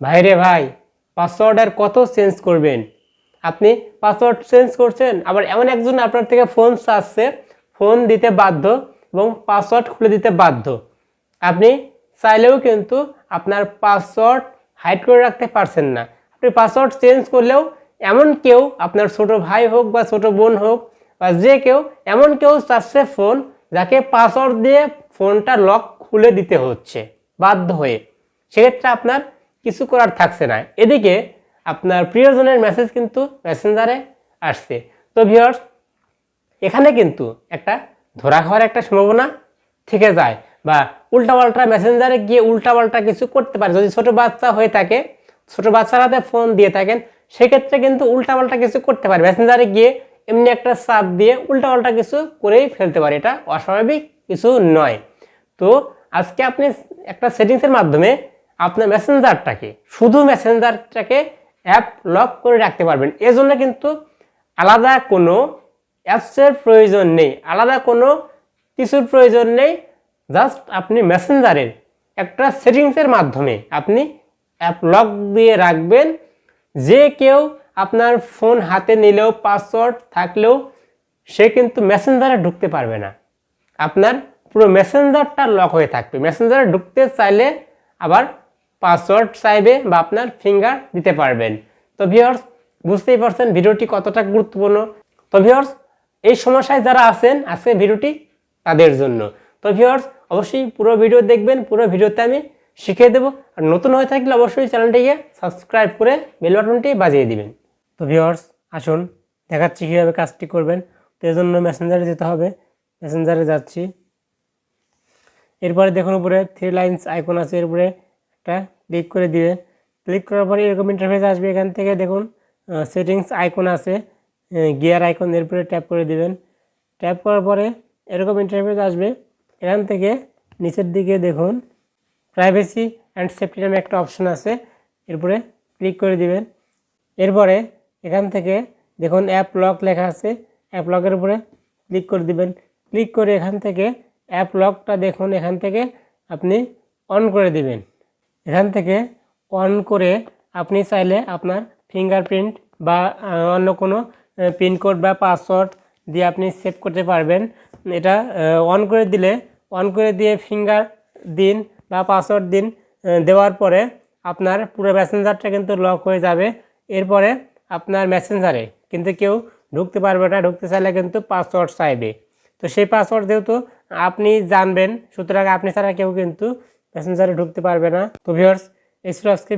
ভাইরে ভাই, পাসওয়ার্ড আর কত চেঞ্জ করবেন? আপনি পাসওয়ার্ড চেঞ্জ করছেন, আবার এমন একজন আপনার থেকে ফোন চাচ্ছে, ফোন দিতে বাধ্য এবং পাসওয়ার্ড খুলে দিতে বাধ্য। আপনি চাইলেও কিন্তু আপনার পাসওয়ার্ড হাইড করে রাখতে পারছেন না। আপনি পাসওয়ার্ড চেঞ্জ করলেও এমন কেউ, আপনার ছোট ভাই হোক বা ছোট বোন হোক বা যে কেউ, এমন কেউ চাচ্ছে ফোন, যাকে পাসওয়ার্ড দিয়ে ফোনটা লক খুলে দিতে হচ্ছে বাধ্য হয়ে। সেক্ষেত্রে আপনার কিছু করার থাকছে না। এদিকে আপনার প্রিয়জনের মেসেজ কিন্তু মেসেঞ্জারে আসছে। তো ভিউয়ার্স, এখানে কিন্তু একটা ধরা খাওয়ার একটা সম্ভাবনা থেকে যায়, বা উল্টাপাল্টা মেসেঞ্জারে গিয়ে উল্টাপাল্টা কিছু করতে পারে। যদি ছোট বাচ্চা হয়ে থাকে, ছোট বাচ্চারাতে ফোন দিয়ে থাকেন, সেক্ষেত্রে কিন্তু উল্টাপাল্টা কিছু করতে পারে। মেসেঞ্জারে গিয়ে এমনি একটা চাপ দিয়ে উল্টাপাল্টা কিছু করেই ফেলতে পারে। এটা অস্বাভাবিক কিছু নয়। তো আজকে আপনি একটা সেটিংসের মাধ্যমে আপনার মেসেঞ্জারটাকে, শুধু মেসেঞ্জারটাকে অ্যাপ লক করে রাখতে পারবেন। এজন্য কিন্তু আলাদা কোনো অ্যাপসের প্রয়োজন নেই, আলাদা কোনো কিছুর প্রয়োজন নেই। জাস্ট আপনি মেসেঞ্জারের একটা সেটিংসের মাধ্যমে আপনি অ্যাপ লক দিয়ে রাখবেন। যে কেউ আপনার ফোন হাতে নিলেও, পাসওয়ার্ড থাকলেও, সে কিন্তু মেসেঞ্জারে ঢুকতে পারবে না। আপনার পুরো মেসেঞ্জারটা লক হয়ে থাকবে। মেসেঞ্জারে ঢুকতে চাইলে আবার পাসওয়ার্ড চাইবে বা আপনার ফিঙ্গার দিতে পারবেন। তো ভিউয়ার্স, বুঝতেই পারছেন ভিডিওটি কতটা গুরুত্বপূর্ণ। তো ভিউয়ার্স, এই সমস্যায় যারা আছেন, আজকে ভিডিওটি তাদের জন্য। তো ভিউয়ার্স, অবশ্যই পুরো ভিডিও দেখবেন। পুরো ভিডিওতে আমি শিখিয়ে দেবো। আর নতুন হয়ে থাকলে অবশ্যই চ্যানেলটিকে সাবস্ক্রাইব করে বেল বাটনটি বাজিয়ে দিবেন। তো ভিউয়ার্স, আসুন দেখাচ্ছি কীভাবে কাজটি করবেন। তো এর জন্য মেসেঞ্জারে যেতে হবে। মেসেঞ্জারে যাচ্ছি। এরপরে দেখুন উপরে 3 লাইনস আইকন আছে, এর উপরে একটা ক্লিক করে দিবেন। ক্লিক করার পরে এরকম ইন্টারফেস আসবে। এখান থেকে দেখুন সেটিংস আইকন আছে, গিয়ার আইকন, এর উপরে ট্যাপ করে দিবেন। ট্যাপ করার পরে এরকম ইন্টারফেস আসবে। এখান থেকে নিচের দিকে দেখুন প্রাইভেসি অ্যান্ড সেফটি নামে একটা অপশন আছে, এরপরে ক্লিক করে দিবেন। এরপরে এখান থেকে দেখুন অ্যাপ লক লেখা আছে, অ্যাপ লকের উপরে ক্লিক করে দিবেন। ক্লিক করে এখান থেকে অ্যাপ লকটা দেখুন এখান থেকে আপনি অন করে দিবেন। এখান থেকে অন করে আপনি চাইলে আপনার ফিঙ্গারপ্রিন্ট বা অন্য কোনো পিনকোড বা পাসওয়ার্ড দিয়ে আপনি সেভ করতে পারবেন। এটা অন করে দিলে, অন করে দিয়ে ফিঙ্গার দিন বা পাসওয়ার্ড দিন, দেওয়ার পরে আপনার পুরো মেসেঞ্জারটা কিন্তু লক হয়ে যাবে। এরপরে আপনার মেসেঞ্জারে কিন্তু কেউ ঢুকতে পারবে না। ঢুকতে চাইলে কিন্তু পাসওয়ার্ড চাইবে। তো সেই পাসওয়ার্ড যেহেতু আপনি জানবেন, সুতরাং আপনি ছাড়া কেউ কিন্তু মেসেঞ্জারে ঢুকতে পারবে না। তো ভিউয়ার্স, এই ছিল আজকে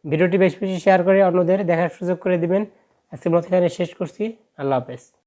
ভিডিওটি বেশি বেশি শেয়ার করে অন্যদের দেখার সুযোগ করে দিবেন। আজকে মতো এখানে শেষ করছি। আল্লাহ হাফেজ।